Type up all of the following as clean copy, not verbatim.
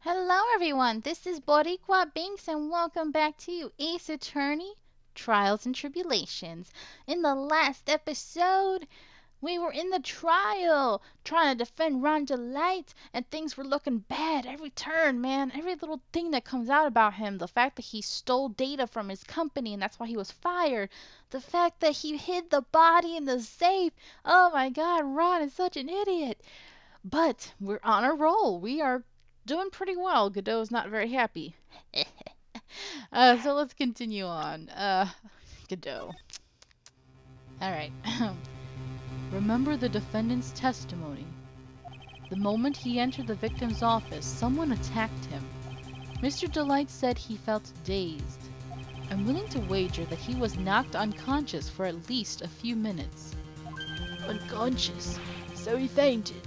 Hello everyone, this is Boricua Binks and welcome back to Ace Attorney, Trials and Tribulations. In the last episode, we were in the trial, trying to defend Rhonda Light, and things were looking bad every turn, man. Every little thing that comes out about him, the fact that he stole data from his company and that's why he was fired, the fact that he hid the body in the safe. Oh my god, Ron is such an idiot. But we're on a roll. We are doing pretty well. Godot's not very happy. So let's continue on. Godot. Alright. Remember the defendant's testimony. The moment he entered the victim's office, someone attacked him. Mr. Delight said he felt dazed. I'm willing to wager that he was knocked unconscious for at least a few minutes. Unconscious? So he fainted.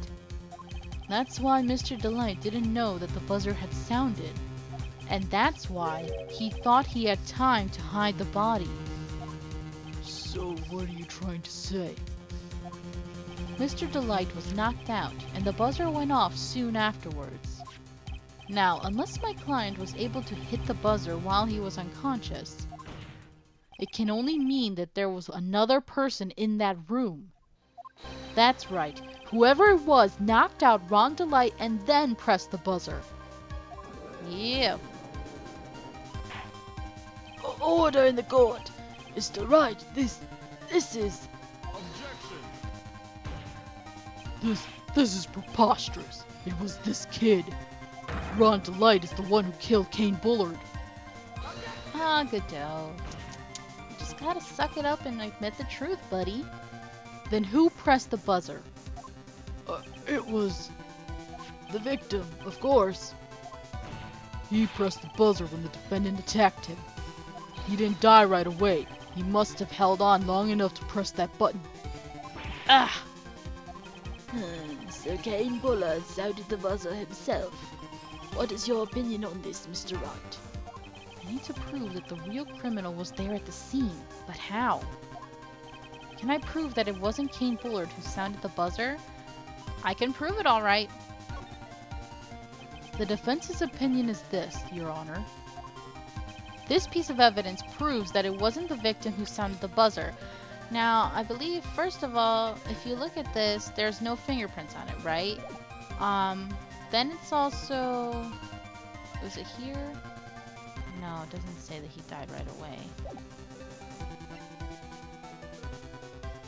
That's why Mr. Delight didn't know that the buzzer had sounded. And that's why he thought he had time to hide the body. So what are you trying to say? Mr. Delight was knocked out, and the buzzer went off soon afterwards. Now, unless my client was able to hit the buzzer while he was unconscious, it can only mean that there was another person in that room. That's right. Whoever it was knocked out Ron Delight and then pressed the buzzer. Yeah. Order in the court. Mr. Wright, this is... Objection! This is preposterous. It was this kid. Ron Delight is the one who killed Kane Bullard. Ah, Godot. You just gotta suck it up and admit the truth, buddy. Then who pressed the buzzer? It was... the victim, of course. He pressed the buzzer when the defendant attacked him. He didn't die right away. He must have held on long enough to press that button. Ah! So Kane Bullard sounded the buzzer himself. What is your opinion on this, Mr. Wright? I need to prove that the real criminal was there at the scene, but how? Can I prove that it wasn't Kane Bullard who sounded the buzzer? I can prove it all right. The defense's opinion is this, Your Honor. This piece of evidence proves that it wasn't the victim who sounded the buzzer. Now, I believe, first of all, if you look at this, there's no fingerprints on it, right? Then it's also... was it here? No, it doesn't say that he died right away.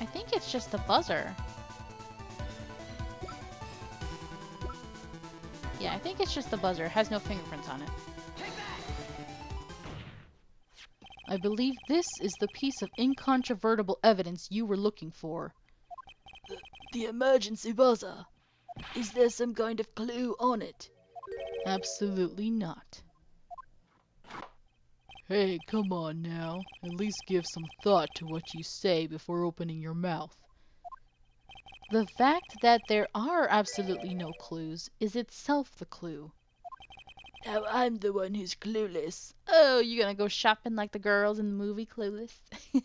I think it's just the buzzer. Yeah, I think it's just the buzzer. It has no fingerprints on it. I believe this is the piece of incontrovertible evidence you were looking for. The emergency buzzer. Is there some kind of clue on it? Absolutely not. Hey, come on now. At least give some thought to what you say before opening your mouth. The fact that there are absolutely no clues is itself the clue. Now I'm the one who's clueless. Oh, you gonna go shopping like the girls in the movie Clueless? Look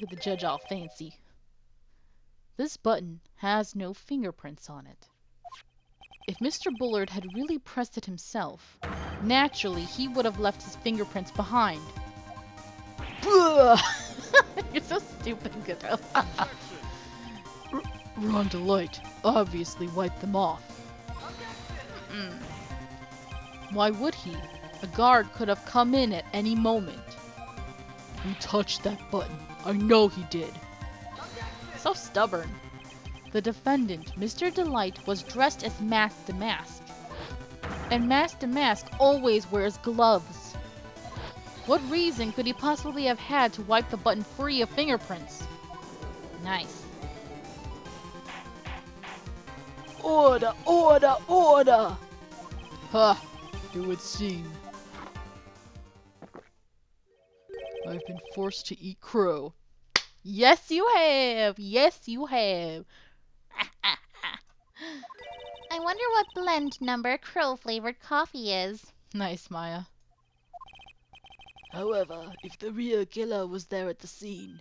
at the judge all fancy. This button has no fingerprints on it. If Mr. Bullard had really pressed it himself, naturally he would have left his fingerprints behind. You're so stupid, Godot. Ron Delight obviously wiped them off. Why would he? A guard could have come in at any moment. He touched that button. I know he did. So stubborn. The defendant, Mr. Delight, was dressed as Mask to Mask. And Mask to Mask always wears gloves. What reason could he possibly have had to wipe the button free of fingerprints? Nice. Order, order, order! Ha! It would seem. I've been forced to eat crow. Yes, you have. Yes, you have. I wonder what blend number crow-flavored coffee is. Nice, Maya. However, if the real killer was there at the scene,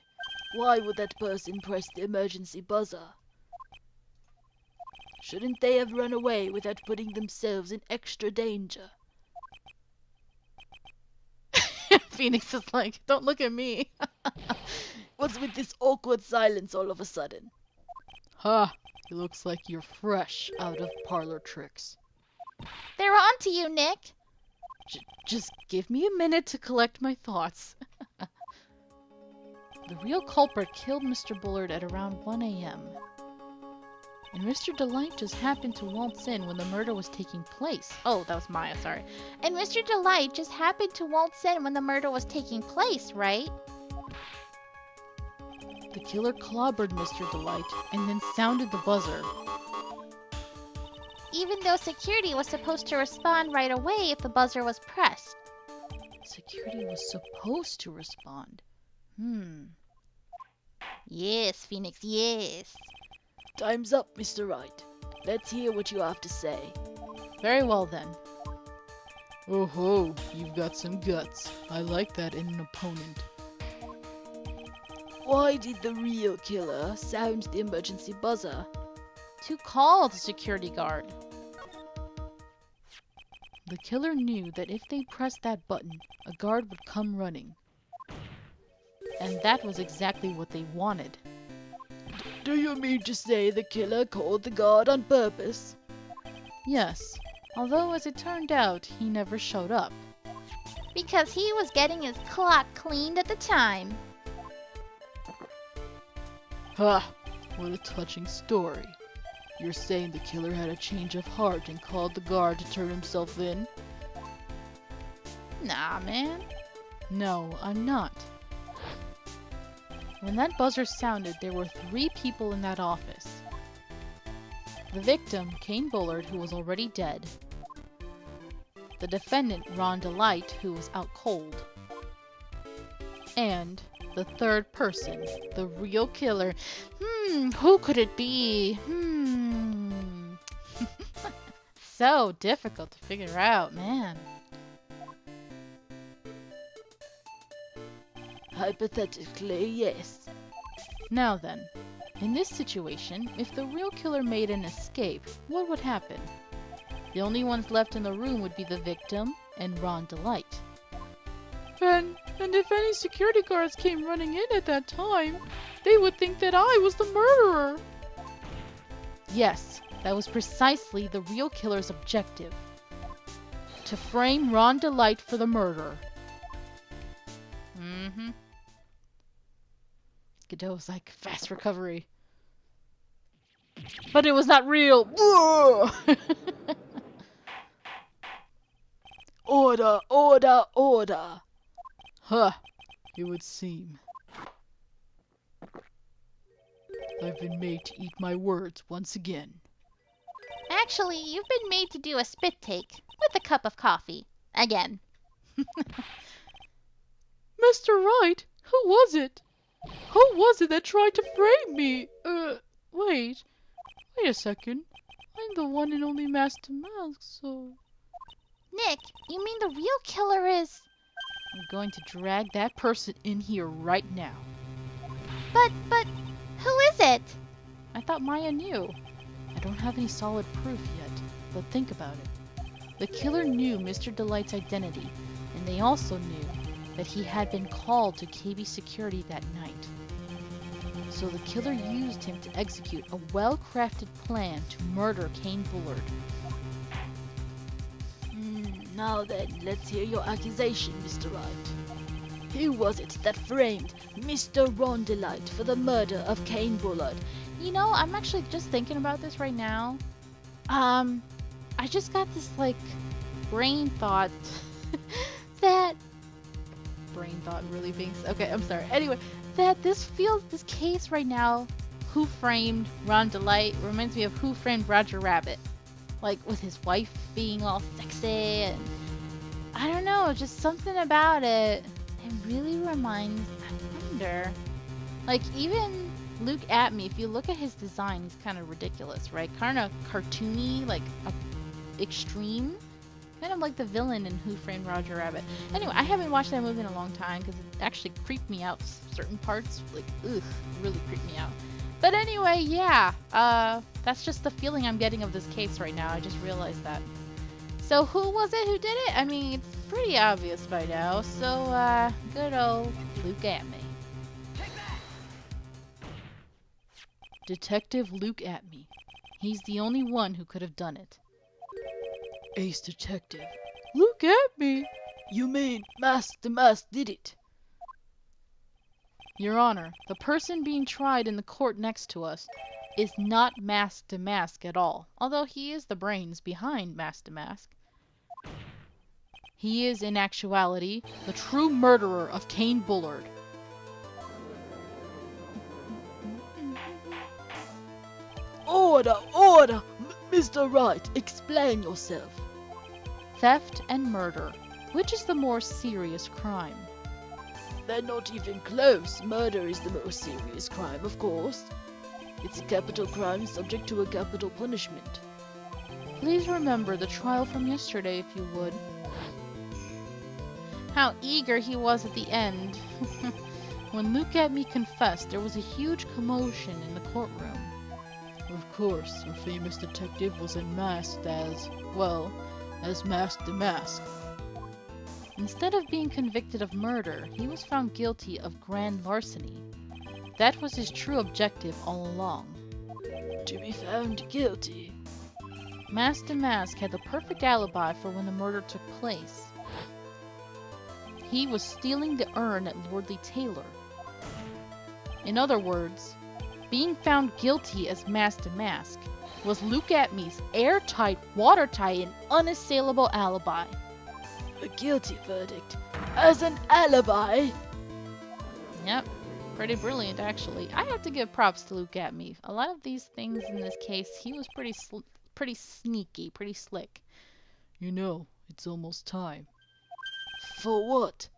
why would that person press the emergency buzzer? Shouldn't they have run away without putting themselves in extra danger? Phoenix is like, don't look at me. What's with this awkward silence all of a sudden? Ha! It looks like you're fresh out of parlor tricks. They're on to you, Nick. Just give me a minute to collect my thoughts. The real culprit killed Mr. Bullard at around 1 a.m. And Mr. Delight just happened to waltz in when the murder was taking place. Oh, that was Maya, sorry. And Mr. Delight just happened to waltz in when the murder was taking place, right? The killer clobbered Mr. Delight and then sounded the buzzer. Even though security was supposed to respond right away if the buzzer was pressed. Security was supposed to respond. Yes, Phoenix, yes. Time's up, Mr. Wright. Let's hear what you have to say. Very well then. Oh ho, you've got some guts. I like that in an opponent. Why did the real killer sound the emergency buzzer? To call the security guard. The killer knew that if they pressed that button, a guard would come running. And that was exactly what they wanted. Do you mean to say the killer called the guard on purpose? Yes, although as it turned out, he never showed up. Because he was getting his clock cleaned at the time. Ha! What a touching story. You're saying the killer had a change of heart and called the guard to turn himself in? Nah, man. No, I'm not. When that buzzer sounded, there were 3 people in that office. The victim, Kane Bullard, who was already dead. The defendant, Ron Delight, who was out cold. And the third person, the real killer. Who could it be? So difficult to figure out, man. Hypothetically, yes. Now then, in this situation, if the real killer made an escape, what would happen? The only ones left in the room would be the victim and Ron Delight. And if any security guards came running in at that time, they would think that I was the murderer. Yes, that was precisely the real killer's objective. To frame Ron Delight for the murder. Godot's like, fast recovery. But it was not real. Order, order, order. Huh, it would seem. I've been made to eat my words once again. Actually, you've been made to do a spit take with a cup of coffee. Again. Mr. Wright, who was it? Who was it that tried to frame me? Wait a second. I'm the one and only Master Mask, so... Nick, you mean the real killer is... I'm going to drag that person in here right now. But, who is it? I thought Maya knew. I don't have any solid proof yet, but think about it. The killer knew Mr. Delight's identity, and they also knew that he had been called to KB security that night. So the killer used him to execute a well-crafted plan to murder Kane Bullard. Now then, let's hear your accusation, Mr. Wright. Who was it that framed Mr. Ron Delight for the murder of Kane Bullard? You know, I'm actually just thinking about this right now. I just got this, brain thought that... Brain thought really being... Okay, I'm sorry. Anyway, that this case right now, Who Framed Ron Delight, reminds me of Who Framed Roger Rabbit. With his wife being all sexy and... I don't know, just something about it. It really reminds... I wonder... even Luke Atme, if you look at his design, he's kind of ridiculous, right? Kind of cartoony, extreme. Kind of like the villain in Who Framed Roger Rabbit. Anyway, I haven't watched that movie in a long time because it actually creeped me out. Certain parts, really creeped me out. But anyway, yeah, that That's just the feeling I'm getting of this case right now. I just realized that. So who was it who did it? I mean, it's pretty obvious by now. So, good old Luke Atme. Detective Luke Atme. He's the only one who could have done it. Ace Detective. Luke Atme? You mean the mask did it? Your Honor, the person being tried in the court next to us is not Mask to Mask at all, although he is the brains behind Mask to Mask. He is, in actuality, the true murderer of Kane Bullard. Order! Order! Mr. Wright, explain yourself. Theft and murder. Which is the more serious crime? They're not even close. Murder is the most serious crime, of course. It's a capital crime subject to a capital punishment. Please remember the trial from yesterday, if you would. How eager he was at the end. When Luke Atme confessed, there was a huge commotion in the courtroom. Of course, our famous detective was unmasked as Mask to Mask. Instead of being convicted of murder, he was found guilty of grand larceny. That was his true objective all along. To be found guilty. Mask to Mask had the perfect alibi for when the murder took place. He was stealing the urn at Lordly Taylor. In other words, being found guilty as Mask to Mask was Luke Atme's airtight, watertight, and unassailable alibi. A guilty verdict as an alibi? Yep, pretty brilliant actually. I have to give props to Luke Atme. A lot of these things in this case, he was pretty sneaky, pretty slick. You know, it's almost time. For what?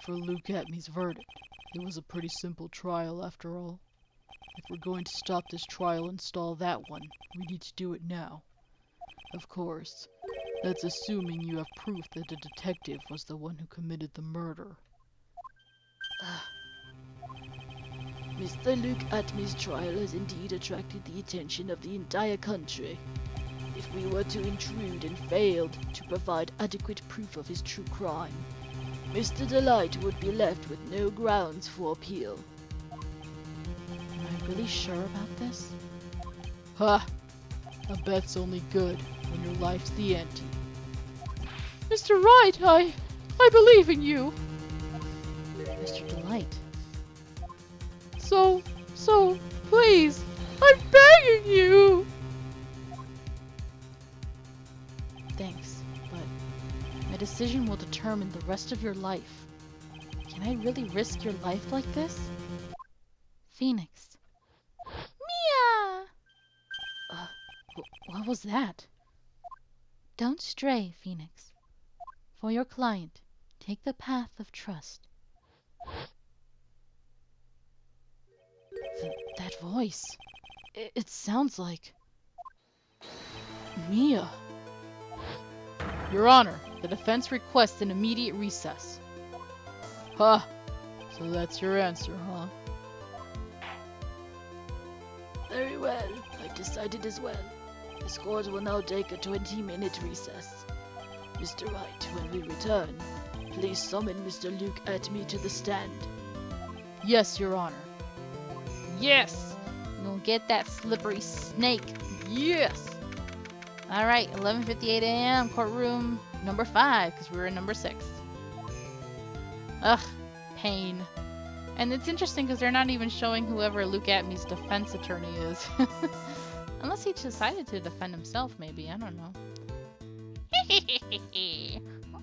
For Luke Atme's verdict. It was a pretty simple trial after all. If we're going to stop this trial and stall that one, we need to do it now. Of course, that's assuming you have proof that the detective was the one who committed the murder. Mr. Luke Atme's trial has indeed attracted the attention of the entire country. If we were to intrude and failed to provide adequate proof of his true crime, Mr. Delight would be left with no grounds for appeal. Am I really sure about this? Ha! A bet's only good when your life's the ante. Mr. Wright, I believe in you. Mr. Delight. So, please, I'm begging you. Thanks, but my decision will determine the rest of your life. Can I really risk your life like this? Phoenix. Mia! What was that? Don't stray, Phoenix. For your client, take the path of trust. That voice. It sounds like... Mia. Your Honor, the defense requests an immediate recess. Huh. So that's your answer, huh? Very well. I decided as well. This court will now take a 20-minute recess. Mr. Wright, when we return, please summon Mr. Luke Atme to the stand. Yes, Your Honor. Yes! You'll get that slippery snake. Yes! Alright, 11:58 a.m. courtroom number 5, because we were in number 6. Ugh, pain. And it's interesting because they're not even showing whoever Luke Atme's defense attorney is. Unless he decided to defend himself, maybe. I don't know.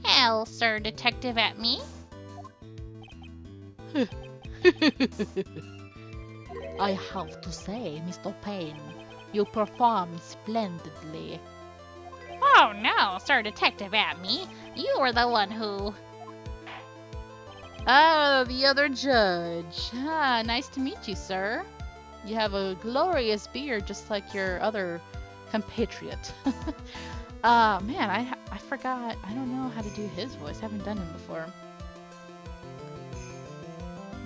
Well, Sir Detective Atme. I have to say, Mr. Payne, you perform splendidly. Oh no, Sir Detective Atme. You were the one who... Oh, the other judge. Ah, nice to meet you, sir. You have a glorious beard just like your other compatriot. Man, I forgot. I don't know how to do his voice. I haven't done him before.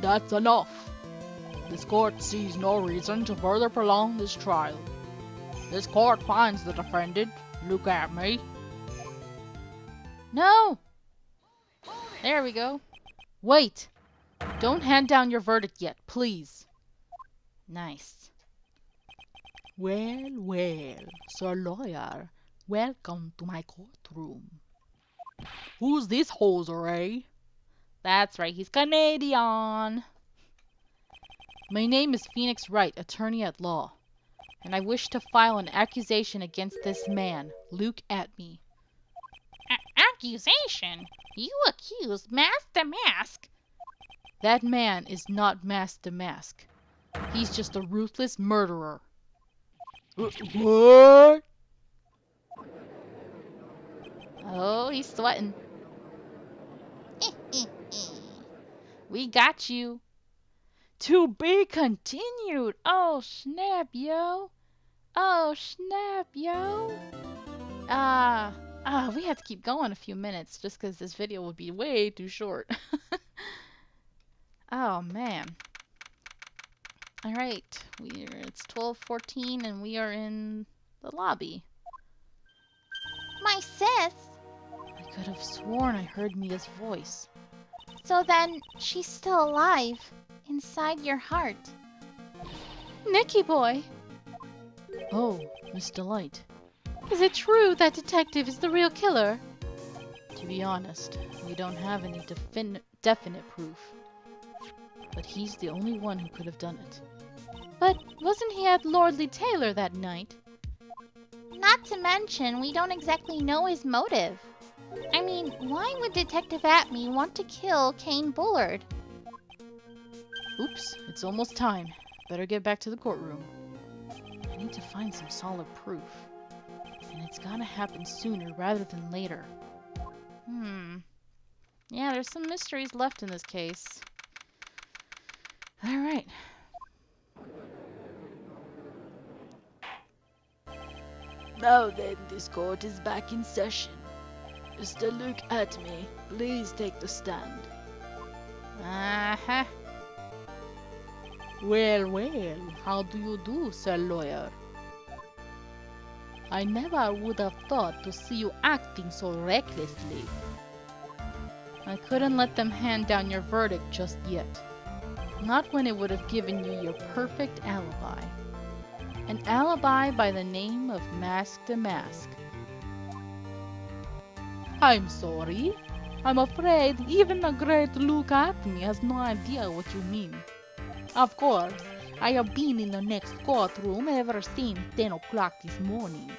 That's enough. This court sees no reason to further prolong this trial. This court finds the defendant. Look at me. No! There we go. Wait! Don't hand down your verdict yet, please. Nice. Well, well, Sir Lawyer, welcome to my courtroom. Who's this hoser, eh? That's right, he's Canadian. My name is Phoenix Wright, attorney at law, and I wish to file an accusation against this man. Look at me. Accusation? You accuse Master Mask? That man is not Master Mask. He's just a ruthless murderer. What? Oh, he's sweating. We got you. To be continued. Oh, snap, yo. Oh, snap, yo. We have to keep going a few minutes just because this video would be way too short. Oh, man. Alright, it's 12:14 and we are in the lobby. My sis! I could have sworn I heard Mia's voice. So then, she's still alive, inside your heart. Nicky boy! Oh, Miss Delight. Is it true that Detective is the real killer? To be honest, we don't have any definite proof. But he's the only one who could have done it. But wasn't he at Lordly Taylor that night? Not to mention, we don't exactly know his motive. I mean, why would Detective Atme want to kill Kane Bullard? Oops, it's almost time. Better get back to the courtroom. I need to find some solid proof. And it's gotta happen sooner rather than later. Yeah, there's some mysteries left in this case. Alright. Now then, this court is back in session. Mr. Luke Atme, please take the stand. Uh-huh. Well, well, how do you do, Sir Lawyer? I never would have thought to see you acting so recklessly. I couldn't let them hand down your verdict just yet. Not when it would have given you your perfect alibi. An alibi by the name of Mask the Mask. I'm sorry. I'm afraid even the great Luke Atme has no idea what you mean. Of course, I have been in the next courtroom ever since 10 o'clock this morning.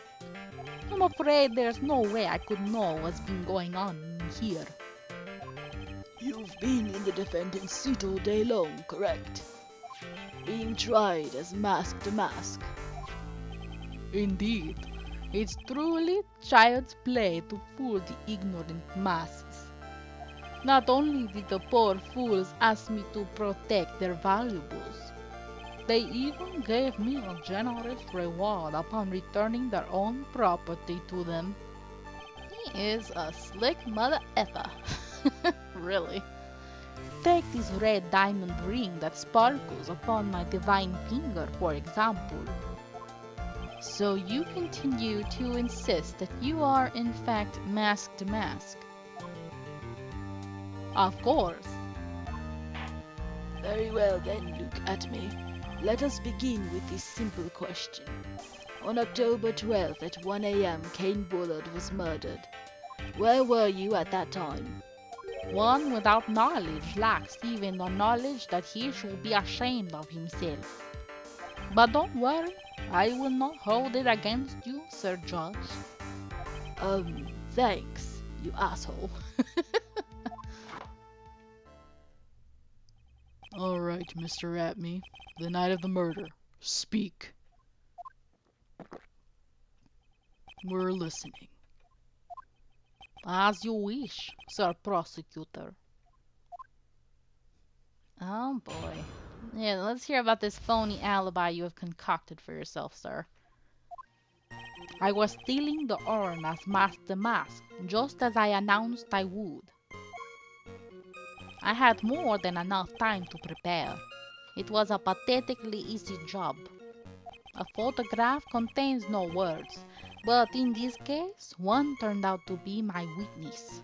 I'm afraid there's no way I could know what's been going on here. You've been in the defendant's seat all day long, correct? Being tried as Mask the Mask. Indeed, it's truly child's play to fool the ignorant masses. Not only did the poor fools ask me to protect their valuables, they even gave me a generous reward upon returning their own property to them. He is a slick mother effer. Really. Take this red diamond ring that sparkles upon my divine finger, for example. So you continue to insist that you are in fact Mask to Mask? Of course. Very well then, Luke Atme. Let us begin with this simple question. On October 12th at 1 a.m. Kane Bullard was murdered. Where were you at that time? One without knowledge lacks even the knowledge that he should be ashamed of himself. But don't worry, I will not hold it against you, Sir Judge. Thanks, you asshole. Alright, Mr. Atme, the night of the murder. Speak. We're listening. As you wish, Sir Prosecutor. Oh boy. Yeah, let's hear about this phony alibi you have concocted for yourself, sir. I was stealing the urn as Master Mask, just as I announced I would. I had more than enough time to prepare. It was a pathetically easy job. A photograph contains no words, but in this case, one turned out to be my witness.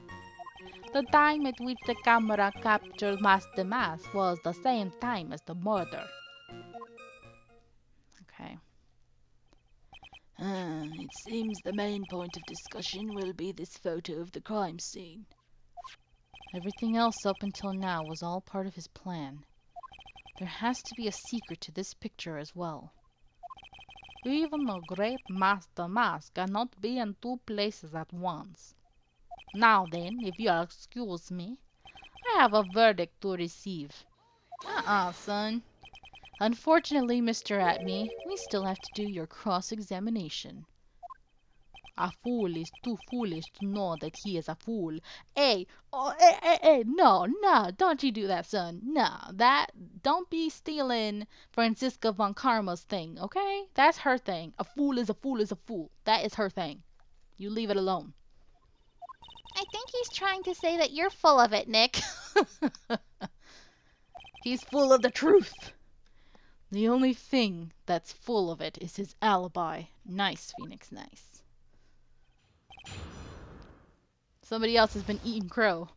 The time at which the camera captured Master Mask was the same time as the murder. Okay. It seems the main point of discussion will be this photo of the crime scene. Everything else up until now was all part of his plan. There has to be a secret to this picture as well. Even the great Master Mask cannot be in two places at once. Now then, if you'll excuse me, I have a verdict to receive. Son. Unfortunately, Mr. Atme, we still have to do your cross-examination. A fool is too foolish to know that he is a fool. Hey, no, don't you do that, son. No, don't be stealing Franziska von Karma's thing, okay? That's her thing. A fool is a fool is a fool. That is her thing. You leave it alone. I think he's trying to say that you're full of it, Nick. He's full of the truth. The only thing that's full of it is his alibi. Nice, Phoenix, nice. Somebody else has been eating crow.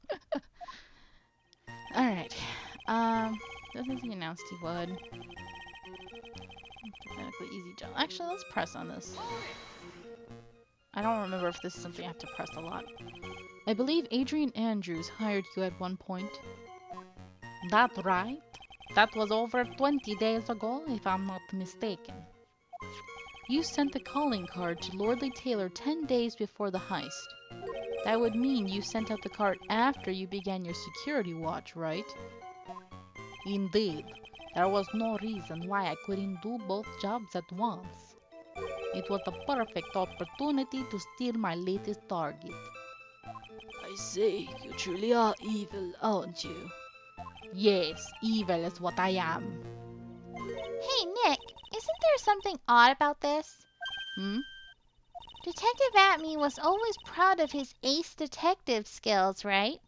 Alright. Doesn't he announced he would. Automatically easy jump. Actually, let's press on this. I don't remember if this is something I have to press a lot. I believe Adrian Andrews hired you at one point. That right? That was over 20 days ago, if I'm not mistaken. You sent the calling card to Lordly Taylor 10 days before the heist. That would mean you sent out the card after you began your security watch, right? Indeed. There was no reason why I couldn't do both jobs at once. It was the perfect opportunity to steal my latest target. I see, you truly are evil, aren't you? Yes, evil is what I am. Hey, Nick, isn't there something odd about this? Detective Atme was always proud of his ace detective skills, right?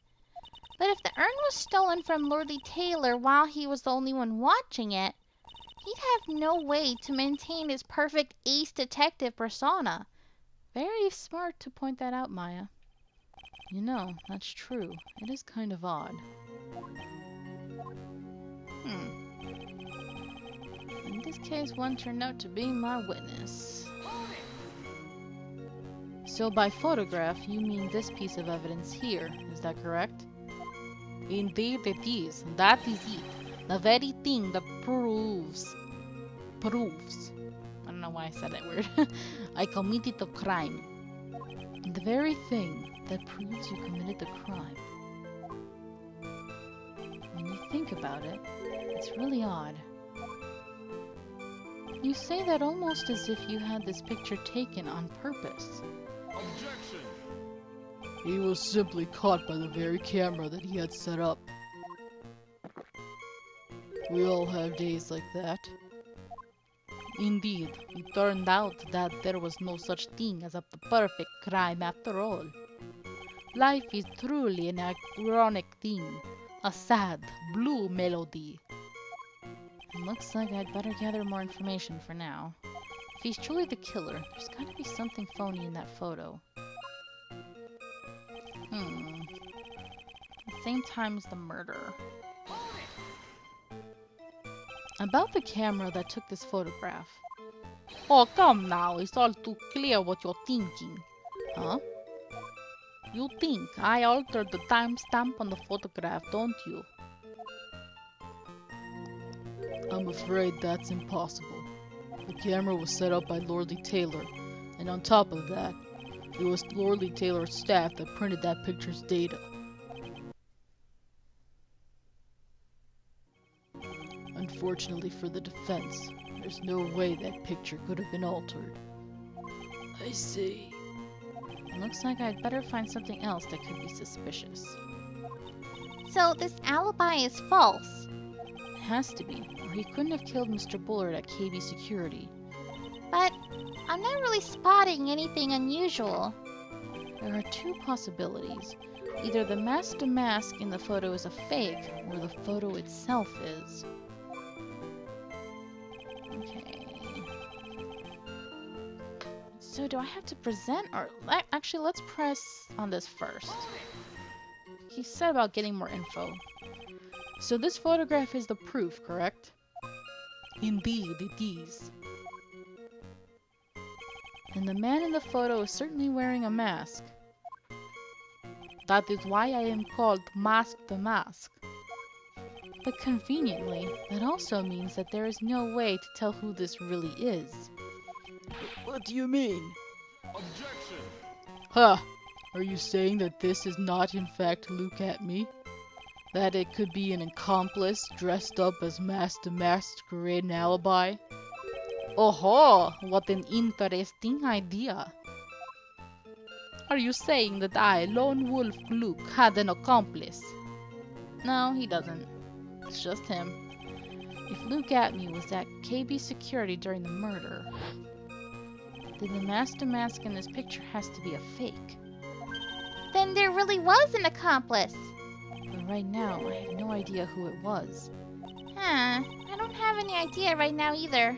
But if the urn was stolen from Lordly Taylor while he was the only one watching it, he'd have no way to maintain his perfect ace detective persona. Very smart to point that out, Maya. You know, that's true. It is kind of odd. In this case, one turned out to be my witness. So by photograph, you mean this piece of evidence here, is that correct? Indeed it is. That is it. The very thing that proves. I don't know why I said that word. I committed the crime. The very thing that proves you committed the crime. When you think about it, it's really odd. You say that almost as if you had this picture taken on purpose. Objection! He was simply caught by the very camera that he had set up. We all have days like that. Indeed, it turned out that there was no such thing as a perfect crime after all. Life is truly an ironic thing, a sad, blue melody. It looks like I'd better gather more information for now. If he's truly the killer, there's gotta be something phony in that photo. At the same time as the murder. About the camera that took this photograph. Oh, come now, it's all too clear what you're thinking. Huh? You think I altered the timestamp on the photograph, don't you? I'm afraid that's impossible. The camera was set up by Lordly Taylor, and on top of that, it was Lordly Taylor's staff that printed that picture's data. Unfortunately for the defense, there's no way that picture could have been altered. I see. It looks like I'd better find something else that could be suspicious. So this alibi is false. It has to be, or he couldn't have killed Mr. Bullard at KB Security. But I'm not really spotting anything unusual. There are two possibilities. Either the Master Mask in the photo is a fake, or the photo itself is. Okay. So do I have to present or actually let's press on this first. He said about getting more info. So this photograph is the proof, correct? Indeed, it is. And the man in the photo is certainly wearing a mask. That is why I am called Mask the Mask. But conveniently, that also means that there is no way to tell who this really is. What do you mean? Objection! Huh! Are you saying that this is not in fact Luke at me? That it could be an accomplice dressed up as Mask the Mask to create an alibi? Oh, what an interesting idea. Are you saying that I, Lone Wolf Luke, had an accomplice? No, he doesn't. It's just him. If Luke Atme was at KB security during the murder, then the Master Mask in this picture has to be a fake. Then there really was an accomplice. But right now, I have no idea who it was. Huh. I don't have any idea right now either.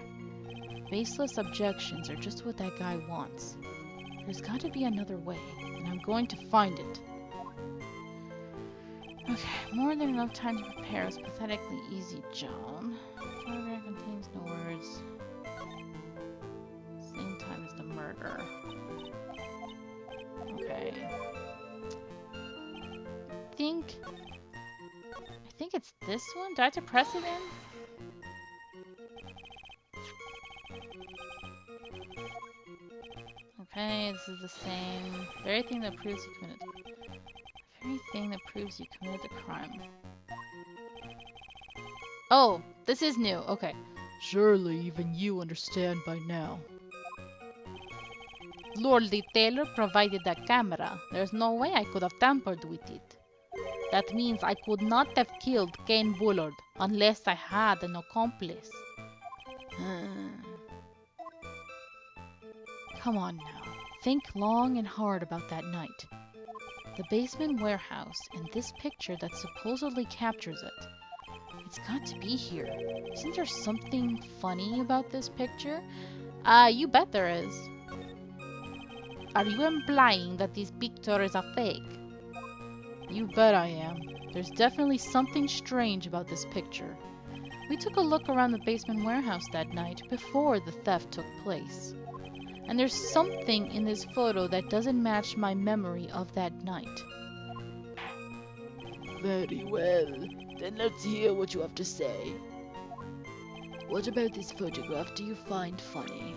Baseless objections are just what that guy wants. There's got to be another way, and I'm going to find it. Okay, more than enough time to prepare this pathetically easy job. Photograph contains no words. Same time as the murder. Okay. I think it's this one? Do I have to press it in? Okay, this is the same. Very thing that proves you committed. Very thing that proves you committed the crime. Oh, this is new. Okay. Surely even you understand by now. Lord Lee Taylor provided that camera. There's no way I could have tampered with it. That means I could not have killed Kane Bullard unless I had an accomplice. Come on now. Think long and hard about that night. The basement warehouse and this picture that supposedly captures it. It's got to be here. Isn't there something funny about this picture? You bet there is. Are you implying that this picture is a fake? You bet I am. There's definitely something strange about this picture. We took a look around the basement warehouse that night before the theft took place. And there's something in this photo that doesn't match my memory of that night. Very well. Then let's hear what you have to say. What about this photograph do you find funny?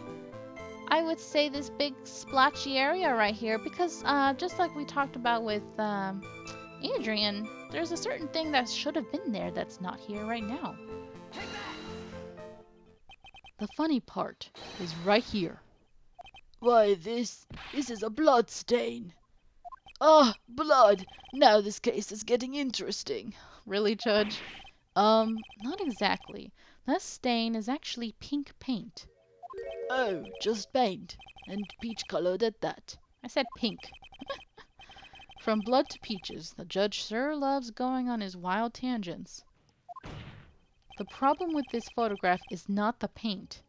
I would say this big splotchy area right here because just like we talked about with Adrian, there's a certain thing that should have been there that's not here right now. The funny part is right here. Why, this is a blood stain. Ah, blood! Now this case is getting interesting. Really, Judge? Not exactly. That stain is actually pink paint. Oh, just paint. And peach-colored at that. I said pink. From blood to peaches, the judge sure loves going on his wild tangents. The problem with this photograph is not the paint.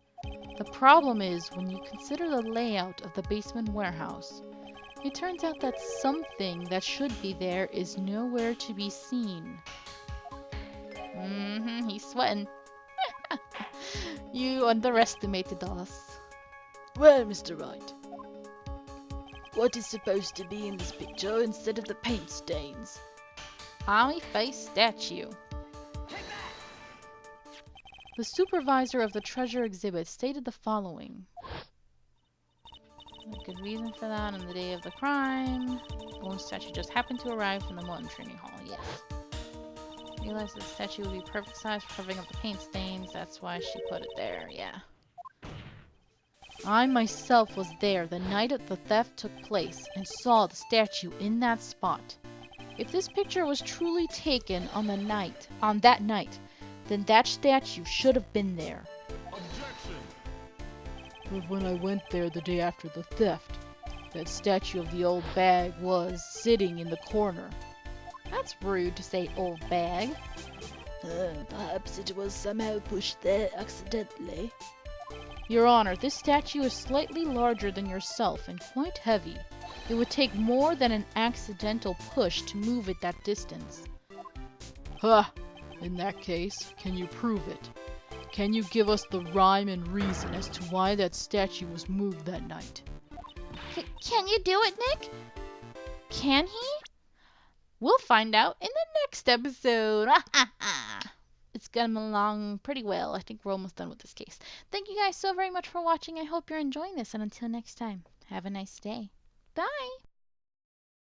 The problem is when you consider the layout of the basement warehouse. It turns out that something that should be there is nowhere to be seen. He's sweating. You underestimated us. Well, Mr. Wright, what is supposed to be in this picture instead of the paint stains? Army face statue. The supervisor of the treasure exhibit stated the following. A good reason for that on the day of the crime. The bone statue just happened to arrive from the Morton Training Hall. Yes. Realized the statue would be perfect size for covering up the paint stains. That's why she put it there. Yeah. I myself was there the night that the theft took place and saw the statue in that spot. If this picture was truly taken on that night, then that statue should have been there. Objection! But when I went there the day after the theft, that statue of the old bag was sitting in the corner. That's rude to say old bag. Perhaps it was somehow pushed there accidentally. Your Honor, this statue is slightly larger than yourself and quite heavy. It would take more than an accidental push to move it that distance. Huh! In that case, can you prove it? Can you give us the rhyme and reason as to why that statue was moved that night? Can you do it, Nick? Can he? We'll find out in the next episode. It's coming along pretty well. I think we're almost done with this case. Thank you guys so very much for watching. I hope you're enjoying this, and until next time, have a nice day. Bye!